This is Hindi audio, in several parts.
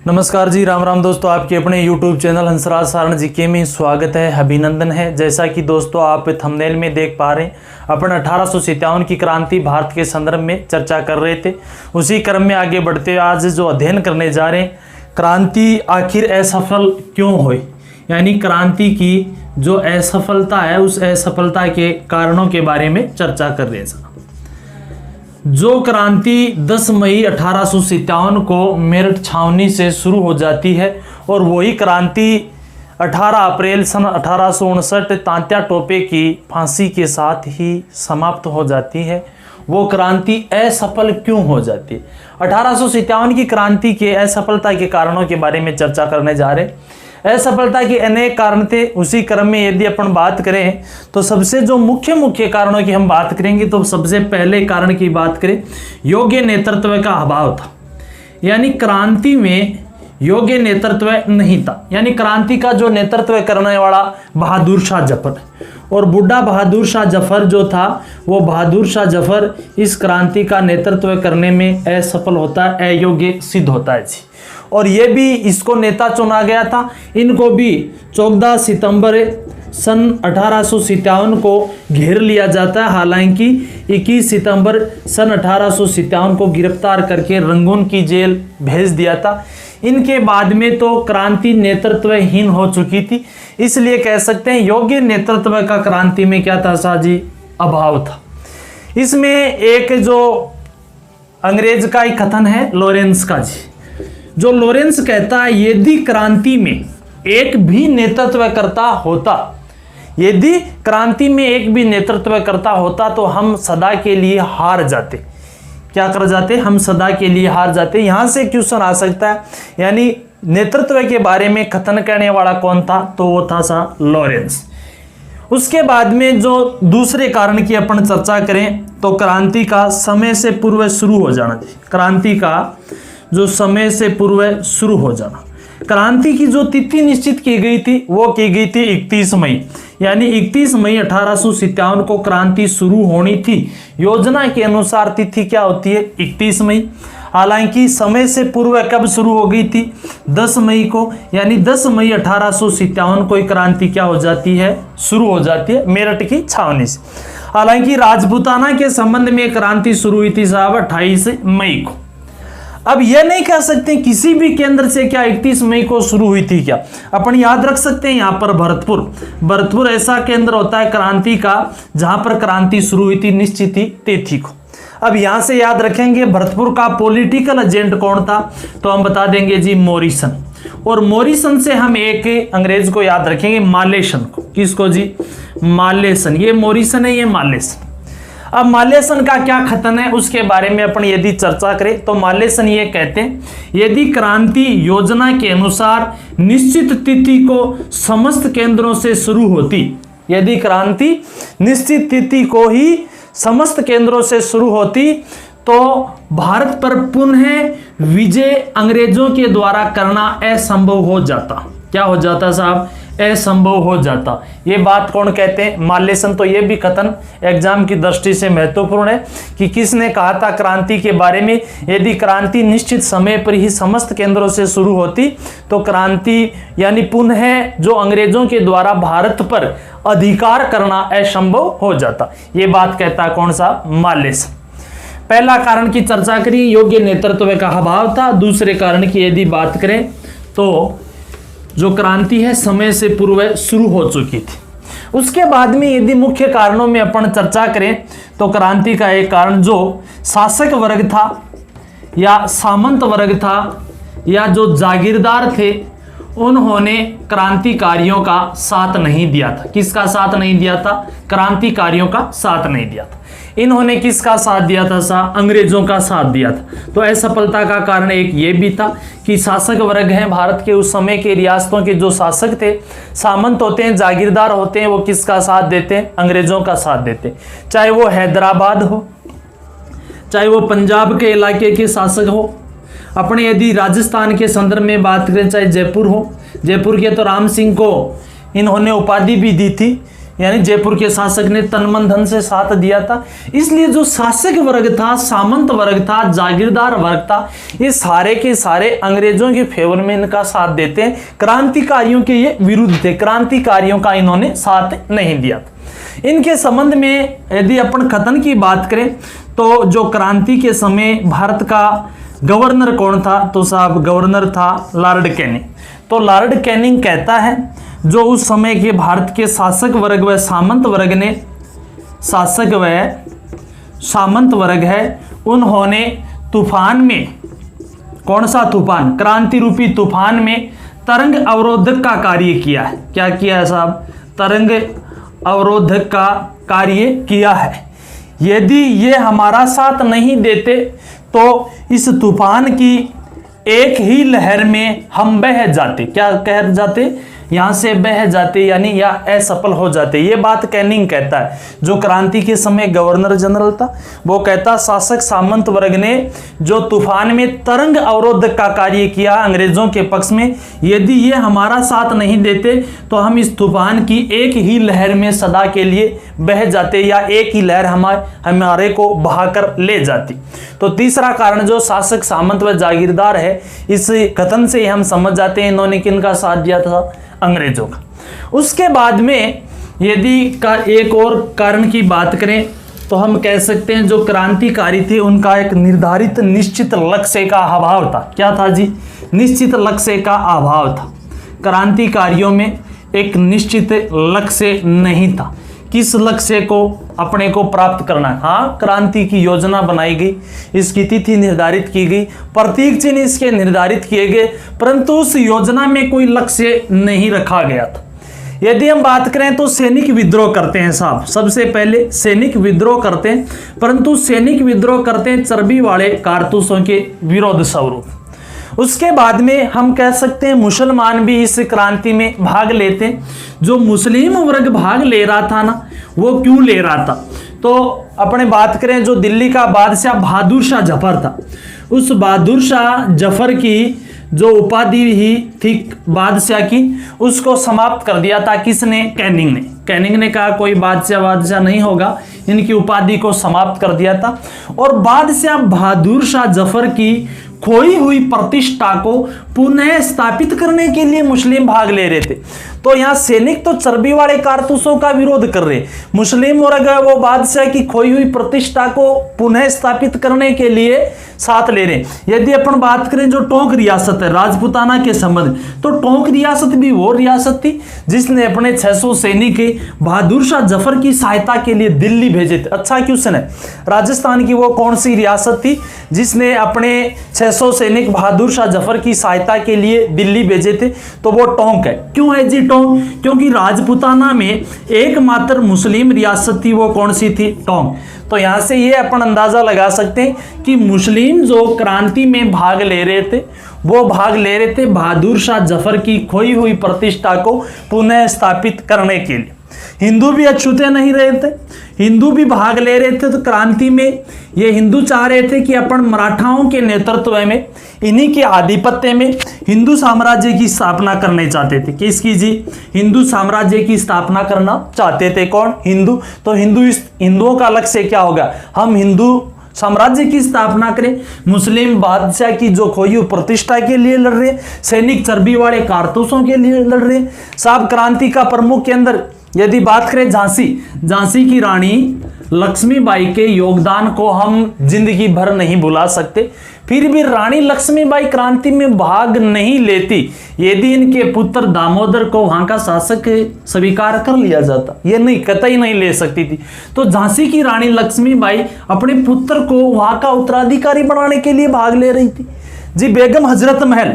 नमस्कार जी, राम राम दोस्तों। आपके अपने YouTube channel Hansraj Saran GK में स्वागत है, अभिनंदन है। जैसा कि दोस्तों आप थंबनेल में देख पा रहे हैं, अपन 1857 की क्रांति भारत के संदर्भ में चर्चा कर रहे थे। उसी क्रम में आगे बढ़ते हुए आज जो अध्ययन करने जा रहे हैं, क्रांति आखिर असफल क्यों हुई, यानी क्रांति की जो असफलता है उस असफलता के कारणों के बारे में चर्चा कर रहे हैं। जो क्रांति 10 मई 1857 को मेरठ छावनी से शुरू हो जाती है और वही क्रांति 18 अप्रैल सन 1859 तात्या टोपे की फांसी के साथ ही समाप्त हो जाती है। वो क्रांति असफल क्यों हो जाती है? 1857 की क्रांति के असफलता के कारणों के बारे में चर्चा करने जा रहे हैं। असफलता के अनेक कारण थे। उसी क्रम में यदि अपन बात करें तो सबसे जो मुख्य कारणों की हम बात करेंगे तो सबसे पहले कारण की बात करें, योग्य नेतृत्व का अभाव था। यानी क्रांति में योग्य नेतृत्व नहीं था। यानी क्रांति का जो नेतृत्व करने वाला बहादुर शाह जफर और बुढ़ा बहादुर शाह जफर जो था, वो बहादुर शाह जफर इस क्रांति का नेतृत्व करने में असफल होता है, अयोग्य सिद्ध होता है जी। और ये भी इसको नेता चुना गया था। इनको भी 14 सितंबर सन 1857 को घेर लिया जाता है। हालांकि 21 सितंबर सन 1857 को गिरफ्तार करके रंगून की जेल भेज दिया था। इनके बाद में तो क्रांति नेतृत्वहीन हो चुकी थी, इसलिए कह सकते हैं योग्य नेतृत्व का क्रांति में क्या था साजी, अभाव था। इसमें एक जो अंग्रेज का ही कथन है लॉरेंस का जी, जो लॉरेंस कहता है यदि क्रांति में एक भी नेतृत्व करता होता, यदि क्रांति में एक भी नेतृत्व करता होता तो हम सदा के लिए हार जाते। क्या कर जाते? हम सदा के लिए हार जाते। यहां से क्वेश्चन आ सकता है, यानी नेतृत्व के बारे में कथन करने वाला कौन था? तो वो था सा लॉरेंस। उसके बाद में जो दूसरे कारण की अपन चर्चा करें तो क्रांति का समय से पूर्व शुरू हो जाना। क्रांति का जो समय से पूर्व शुरू हो जाना। क्रांति की जो तिथि निश्चित की गई थी वो की गई थी 31 मई, यानी 31 मई 1857 को क्रांति शुरू होनी थी। योजना के अनुसार तिथि क्या होती है? 31 मई। हालांकि समय से पूर्व कब शुरू हो गई थी? 10 मई को, यानी 10 मई 1857 को क्रांति क्या हो जाती है? शुरू हो जाती है मेरठ की छावनी से। हालांकि राजपूताना के संबंध में क्रांति शुरू हुई थी साहब 28 मई को। अब यह नहीं कह सकते किसी भी केंद्र से क्या 31 मई को शुरू हुई थी क्या। अपन याद रख सकते हैं यहाँ पर भरतपुर ऐसा केंद्र होता है क्रांति का जहां पर क्रांति शुरू हुई थी निश्चित ही तिथि को। अब यहां से याद रखेंगे भरतपुर का पॉलिटिकल एजेंट कौन था, तो हम बता देंगे जी मॉरिसन। और मॉरिसन से हम एक अंग्रेज को याद रखेंगे, मालेसन को। किसको जी? मालेसन। ये मॉरिसन है, ये मालेसन। अब मालेसन का क्या कथन है उसके बारे में अपन यदि चर्चा करें तो मालेसन ये कहते हैं, यदि क्रांति योजना के अनुसार निश्चित तिथि को समस्त केंद्रों से शुरू होती, यदि क्रांति निश्चित तिथि को ही समस्त केंद्रों से शुरू होती तो भारत पर पुनः विजय अंग्रेजों के द्वारा करना असंभव हो जाता। क्या हो जाता साहब? असंभव हो जाता। ये बात कौन कहते हैं? मालेसन। तो ये भी कथन एग्जाम की दृष्टि से महत्वपूर्ण है कि किसने कहा था क्रांति के बारे में, यदि क्रांति निश्चित समय पर ही समस्त केंद्रों से शुरू होती तो क्रांति यानी पुनः जो अंग्रेजों के द्वारा भारत पर अधिकार करना असंभव हो जाता। ये बात कहता है कौन सा? मालेसन। पहला कारण की चर्चा करी, योग्य नेतृत्व का अभाव था। दूसरे कारण की यदि बात करें तो जो क्रांति है समय से पूर्व शुरू हो चुकी थी। उसके बाद में यदि मुख्य कारणों में अपन चर्चा करें तो क्रांति का एक कारण जो शासक वर्ग था या सामंत वर्ग था या जो जागीरदार थे, उन्होंने क्रांतिकारियों का साथ नहीं दिया था। किसका साथ नहीं दिया था? क्रांतिकारियों का साथ नहीं दिया था। इन्होंने किसका साथ दिया था? अंग्रेजों का साथ दिया था। तो असफलता का कारण एक ये भी था कि शासक वर्ग हैं भारत के उस समय के रियासतों के जो शासक थे, सामंत होते हैं, जागीरदार होते हैं, वो किसका साथ देते हैं? अंग्रेजों का साथ देते हैं। चाहे वो हैदराबाद हो, चाहे वो पंजाब के इलाके के शासक हो, अपने यदि राजस्थान के संदर्भ में बात करें चाहे जयपुर हो, जयपुर के तो राम सिंह को इन्होंने उपाधि भी दी थी यानी जयपुर के शासक ने तन मन धन से साथ दिया था। इसलिए जो शासक वर्ग था, सामंत वर्ग था, जागीरदार वर्ग था, ये सारे के सारे अंग्रेजों के फेवर में इनका साथ देते हैं। क्रांतिकारियों के ये विरुद्ध थे, क्रांतिकारियों का इन्होंने साथ नहीं दिया था। इनके संबंध में यदि अपन कथन की बात करें तो जो क्रांति के समय भारत का गवर्नर कौन था, तो साहब गवर्नर था लॉर्ड कैनिंग। तो लॉर्ड कैनिंग कहता है जो उस समय के भारत के शासक वर्ग व सामंत वर्ग ने, शासक व सामंत वर्ग है, उन्होंने तूफान में, कौन सा तूफान, क्रांति रूपी तूफान में तरंग अवरोधक का कार्य किया है। क्या किया है साहब, तरंग अवरोधक का कार्य किया है। यदि ये हमारा साथ नहीं देते तो इस तूफान की एक ही लहर में हम बह जाते। क्या कह जाते, यहां से बह जाते, यानी या असफल हो जाते। ये बात कैनिंग कहता है, जो क्रांति के समय गवर्नर जनरल था। वो कहता शासक सामंत वर्ग ने जो तूफान में तरंग अवरोधक का कार्य किया अंग्रेजों के पक्ष में, यदि ये हमारा साथ नहीं देते तो हम इस तूफान की एक ही लहर में सदा के लिए बह जाते, या एक ही लहर हमारे को बहाकर ले जाती। तो तीसरा कारण जो शासक सामंत व जागीरदार है, इस कथन से हम समझ जाते हैं इन्होंने किनका साथ दिया था, अंग्रेजों का। उसके बाद में यदि एक और कारण की बात करें तो हम कह सकते हैं जो क्रांतिकारी थे उनका एक निर्धारित निश्चित लक्ष्य का अभाव था। क्या था जी, निश्चित लक्ष्य का अभाव था। क्रांतिकारियों में एक निश्चित लक्ष्य नहीं था, किस लक्ष्य को अपने को प्राप्त करना है। हाँ, क्रांति की योजना बनाई गई, इसकी तिथि निर्धारित की गई, प्रतीक चिन्ह इसके निर्धारित किए गए, परंतु उस योजना में कोई लक्ष्य नहीं रखा गया था। यदि हम बात करें तो सैनिक विद्रोह करते हैं साहब, सबसे पहले सैनिक विद्रोह करते हैं, परंतु सैनिक विद्रोह करते हैं चर्बी वाले कारतूसों के विरोध स्वरूप। उसके बाद में हम कह सकते हैं मुसलमान भी इस क्रांति में भाग लेते हैं। जो मुस्लिम वर्ग भाग ले रहा था ना, वो क्यों ले रहा था, तो अपने बात करें जो दिल्ली का बादशाह बहादुर शाह जफर था, उस बहादुर शाह जफर की जो उपाधि ही थी बादशाह की, उसको समाप्त कर दिया था। किसने, कैनिंग ने। कैनिंग ने कहा कोई बादशाह नहीं होगा, इनकी उपाधि को समाप्त कर दिया था। और बादशाह बहादुर शाह जफर की खोई हुई प्रतिष्ठा को पुनः स्थापित करने के लिए मुस्लिम भाग ले रहे थे। तो यहाँ सैनिक तो चर्बी वाले कारतूसों का विरोध कर रहे, मुस्लिम वर्ग वो बादशाह की खोई हुई प्रतिष्ठा को पुनः स्थापित करने के लिए साथ ले रहे। यदि अपन बात करें जो टोंक रियासत है राजपुताना के संबंध, तो टोंक रियासत भी वो रियासत थी जिसने अपने 600 सैनिक बहादुर शाह जफर की सहायता के लिए दिल्ली भेजे थे। अच्छा क्वेश्चन है, राजस्थान की वो कौन सी रियासत थी जिसने अपने 600 सैनिक बहादुर शाह जफर की सहायता के लिए दिल्ली भेजे थे, तो वो टोंक है। क्यों है जी टोंक, क्योंकि राजपुताना में एकमात्र मुस्लिम रियासत थी, वो कौन सी थी, टोंक। तो यहां से ये अपन अंदाजा लगा सकते हैं कि मुस्लिम जो क्रांति में भाग ले रहे थे, वो भाग ले रहे थे बहादुर शाह जफर की खोई हुई प्रतिष्ठा को पुनः स्थापित करने के लिए। हिंदू भी अछूते नहीं रहे थे, हिंदू भी भाग ले रहे थे। तो क्रांति में ये हिंदू चाह रहे थे कि अपन मराठाओं के नेतृत्व में, इन्हीं के आधिपत्य में हिंदू साम्राज्य की स्थापना करने चाहते थे। किसकी जी, हिंदू साम्राज्य की स्थापना करना चाहते थे। कौन, हिंदू। तो हिंदुओं का लक्ष्य क्या होगा, हम हिंदू साम्राज्य की स्थापना करें। मुस्लिम बादशाह की जो खोई हुई प्रतिष्ठा के लिए लड़ रहे, सैनिक चर्बी वाले कारतूसों के लिए लड़ रहे। साहब क्रांति का प्रमुख के अंदर यदि बात करें झांसी की रानी लक्ष्मीबाई के योगदान को हम जिंदगी भर नहीं भुला सकते। फिर भी रानी लक्ष्मीबाई क्रांति में भाग नहीं लेती यदि इनके पुत्र दामोदर को वहां का शासक स्वीकार कर लिया जाता, ये नहीं, कतई नहीं ले सकती थी। तो झांसी की रानी लक्ष्मीबाई अपने पुत्र को वहां का उत्तराधिकारी बनाने के लिए भाग ले रही थी जी। बेगम हजरत महल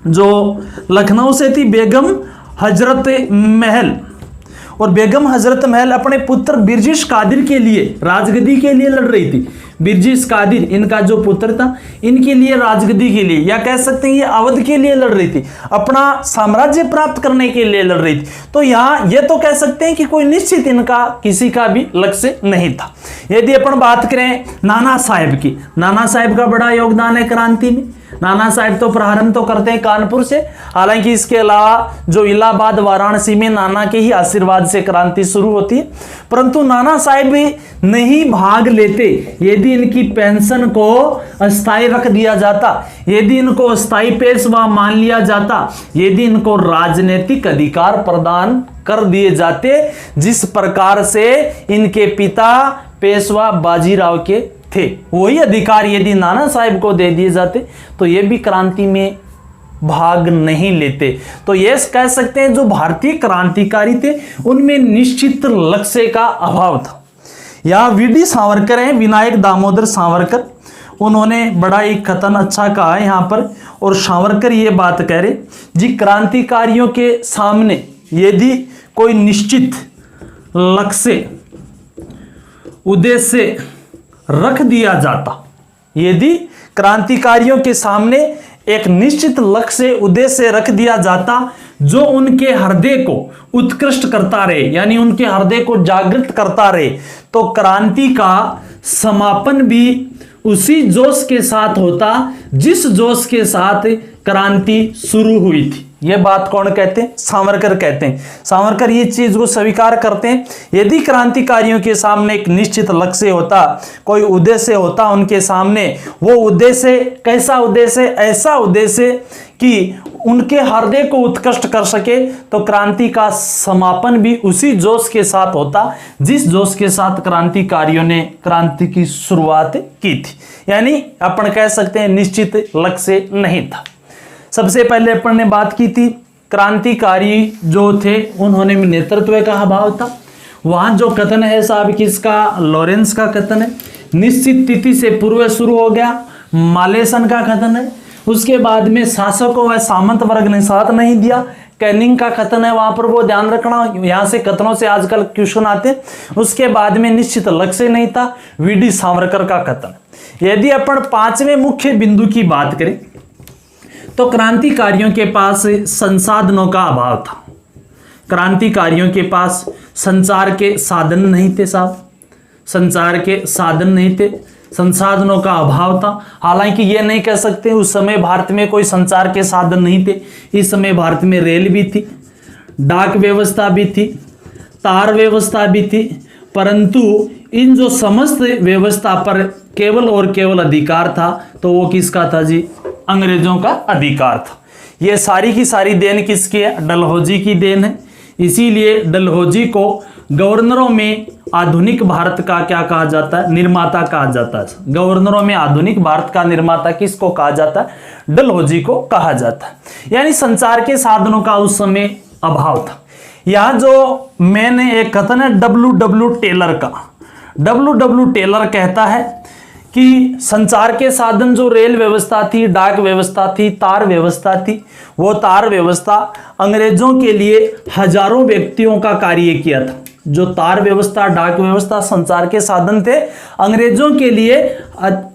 जो लखनऊ से थी, बेगम हजरत महल, और बेगम हजरत महल अपने पुत्र बिरजिश कादिर के लिए राजगद्दी के लिए लड़ रही थी। बिरजिस कादिर इनका जो पुत्र था, इनके लिए राजगद्दी के लिए, या कह सकते हैं ये अवध के लिए लड़ रही थी, अपना साम्राज्य प्राप्त करने के लिए लड़ रही थी। तो यहां ये तो कह सकते हैं कि कोई निश्चित इनका किसी का भी लक्ष्य नहीं था। यदि अपन बात करें नाना साहेब की, नाना साहेब का बड़ा योगदान है क्रांति में। नाना साहेब तो प्रारंभ तो करते हैं कानपुर से, हालांकि इसके अलावा जो इलाहाबाद वाराणसी में नाना के ही आशीर्वाद से क्रांति शुरू होती है, परंतु नाना साहेब भी नहीं भाग लेते यदि इनकी पेंशन को अस्थायी रख दिया जाता, यदि इनको अस्थायी पेशवा मान लिया जाता, यदि इनको राजनीतिक अधिकार प्रदान कर दिए जाते जिस प्रकार से इनके पिता पेशवा बाजीराव के थे, वही अधिकार यदि नाना साहेब को दे दिए जाते तो ये भी क्रांति में भाग नहीं लेते। तो ये कह सकते हैं जो भारतीय क्रांतिकारी थे उनमें निश्चित लक्ष्य का अभाव था। यहाँ वीडी सावरकर हैं, विनायक दामोदर सावरकर, उन्होंने बड़ा एक कथन अच्छा कहा है यहाँ पर, और सावरकर ये बात कह रहे जी, क्रांतिकारियों के सामने यदि कोई निश्चित लक्ष्य उद्देश्य रख दिया जाता, यदि क्रांतिकारियों के सामने एक निश्चित लक्ष्य उद्देश्य रख दिया जाता जो उनके हृदय को उत्कृष्ट करता रहे, यानी उनके हृदय को जागृत करता रहे, तो क्रांति का समापन भी उसी जोश के साथ होता जिस जोश के साथ क्रांति शुरू हुई थी। यह बात कौन कहते हैं? सावरकर कहते हैं। सावरकर ये चीज को स्वीकार करते हैं, यदि क्रांतिकारियों के सामने एक निश्चित लक्ष्य होता, कोई उद्देश्य होता उनके सामने, वो उद्देश्य कैसा उद्देश्य? ऐसा उद्देश्य कि उनके हृदय को उत्कृष्ट कर सके, तो क्रांति का समापन भी उसी जोश के साथ होता जिस जोश के साथ क्रांतिकारियों ने क्रांति की शुरुआत की थी। यानी अपन कह सकते हैं निश्चित लक्ष्य नहीं था। सबसे पहले अपन ने बात की थी क्रांतिकारी जो थे उन्होंने नेतृत्व का अभाव था। वहां जो कथन है साहब किसका? लॉरेंस का कथन है। निश्चित तिथि से पूर्व शुरू हो गया, मालेसन का कथन है। उसके बाद में शासकों व सामंत वर्ग ने साथ नहीं दिया, कैनिंग का कथन है। वहां पर वो ध्यान रखना, यहां से कथनों से आजकल क्वेश्चन आते। उसके बाद में निश्चित लक्ष्य नहीं था, वीडी सावरकर का कथन। यदि अपन पांचवें मुख्य बिंदु की बात करें तो क्रांतिकारियों के पास संसाधनों का अभाव था। क्रांतिकारियों के पास संचार के साधन नहीं थे साहब, संचार के साधन नहीं थे, संसाधनों का अभाव था। हालांकि ये नहीं कह सकते उस समय भारत में कोई संचार के साधन नहीं थे। इस समय भारत में रेल भी थी, डाक व्यवस्था भी थी, तार व्यवस्था भी थी, परंतु इन जो समस्त व्यवस्था पर केवल और केवल अधिकार था तो वो किसका था जी? अंग्रेजों का अधिकार था। ये सारी की सारी देन किसकी है? डलहौजी की देन है। इसीलिए डलहौजी को गवर्नरों में आधुनिक भारत का क्या कहा जाता है? निर्माता कहा जाता है। गवर्नरों में आधुनिक भारत का निर्माता किसको कहा जाता है? डलहौजी को कहा जाता है। यानी संचार के साधनों का उस समय अभाव था। यहां जो मैंने एक कथन है W टेलर का। W टेलर कहता है कि संचार के साधन जो रेल व्यवस्था थी, डाक व्यवस्था थी, तार व्यवस्था थी, वो तार व्यवस्था अंग्रेजों के लिए हजारों व्यक्तियों का कार्य किया था। जो तार व्यवस्था, डाक व्यवस्था संचार के साधन थे, अंग्रेजों के लिए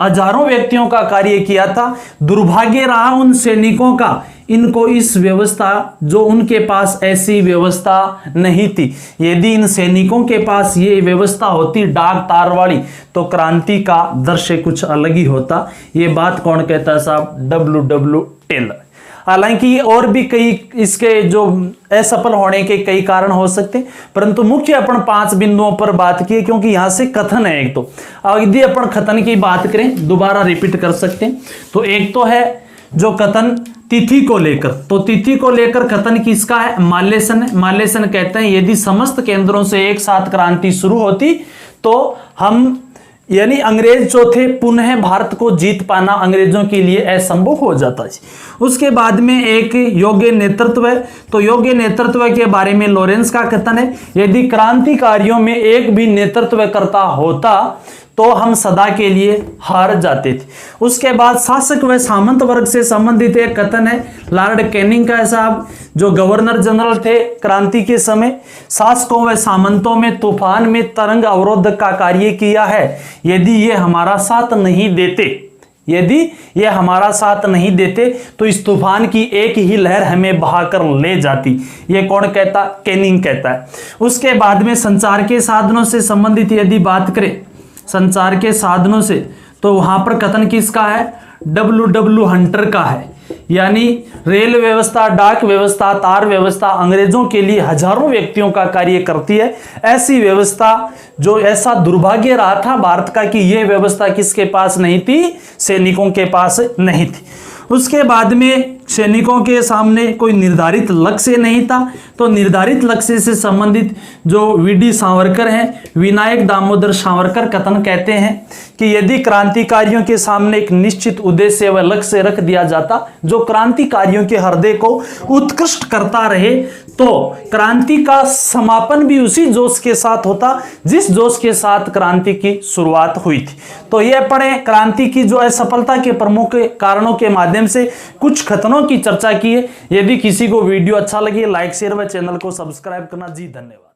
हजारों व्यक्तियों का कार्य किया था। दुर्भाग्य रहा उन सैनिकों का, इनको इस व्यवस्था जो उनके पास ऐसी व्यवस्था नहीं थी। यदि इन सैनिकों के पास ये व्यवस्था होती डाक तार वाली तो क्रांति का दृश्य कुछ अलग ही होता। ये बात कौन कहता है साहब? W Taylor. हालांकि और भी कई इसके जो असफल होने के कई कारण हो सकते हैं, परंतु मुख्य अपन 5 बिंदुओं पर बात की क्योंकि यहां से कथन है। एक तो यदि अपन कथन की बात करें, दोबारा रिपीट कर सकते हैं, तो एक तो है जो कथन तिथि को लेकर, तो तिथि को लेकर कथन किसका है? मालेसन है। मालेसन कहते हैं यदि समस्त केंद्रों से एक साथ क्रांति शुरू होती तो हम यानी अंग्रेज जो थे पुनः भारत को जीत पाना अंग्रेजों के लिए असंभव हो जाता है। उसके बाद में एक योग्य नेतृत्व है, तो योग्य नेतृत्व के बारे में लॉरेंस का कथन है यदि क्रांतिकारियों में एक भी नेतृत्व करता होता तो हम सदा के लिए हार जाते थे। उसके बाद शासक व सामंत वर्ग से संबंधित एक कथन है लॉर्ड कैनिंग का साहब, जो गवर्नर जनरल थे क्रांति के समय। शासकों व सामंतों में तूफान में तरंग अवरोध का कार्य किया है। यदि ये हमारा साथ नहीं देते, यदि ये हमारा साथ नहीं देते तो इस तूफान की एक ही लहर हमें बहाकर ले जाती। ये कौन कहता? कैनिंग कहता है। उसके बाद में संचार के साधनों से संबंधित यदि बात करें, संचार के साधनों से, तो वहां पर कथन किसका है? W हंटर का है। यानी रेल व्यवस्था, डाक व्यवस्था, तार व्यवस्था अंग्रेजों के लिए हजारों व्यक्तियों का कार्य करती है। ऐसी व्यवस्था, जो ऐसा दुर्भाग्य रहा था भारत का कि यह व्यवस्था किसके पास नहीं थी? सैनिकों के पास नहीं थी। उसके बाद में सैनिकों के सामने कोई निर्धारित लक्ष्य नहीं था, तो निर्धारित लक्ष्य से संबंधित जो वीडी सावरकर हैं, विनायक दामोदर सावरकर कथन कहते हैं कि यदि क्रांतिकारियों के सामने एक निश्चित उद्देश्य व लक्ष्य रख दिया जाता जो क्रांतिकारियों के हृदय को उत्कृष्ट करता रहे, तो क्रांति का समापन भी उसी जोश के साथ होता जिस जोश के साथ क्रांति की शुरुआत हुई थी। तो यह पढ़े क्रांति की जो असफलता के प्रमुख कारणों के माध्यम से कुछ कथनों की चर्चा की है। यदि किसी को वीडियो अच्छा लगे, लाइक शेयर व चैनल को सब्सक्राइब करना। जी धन्यवाद।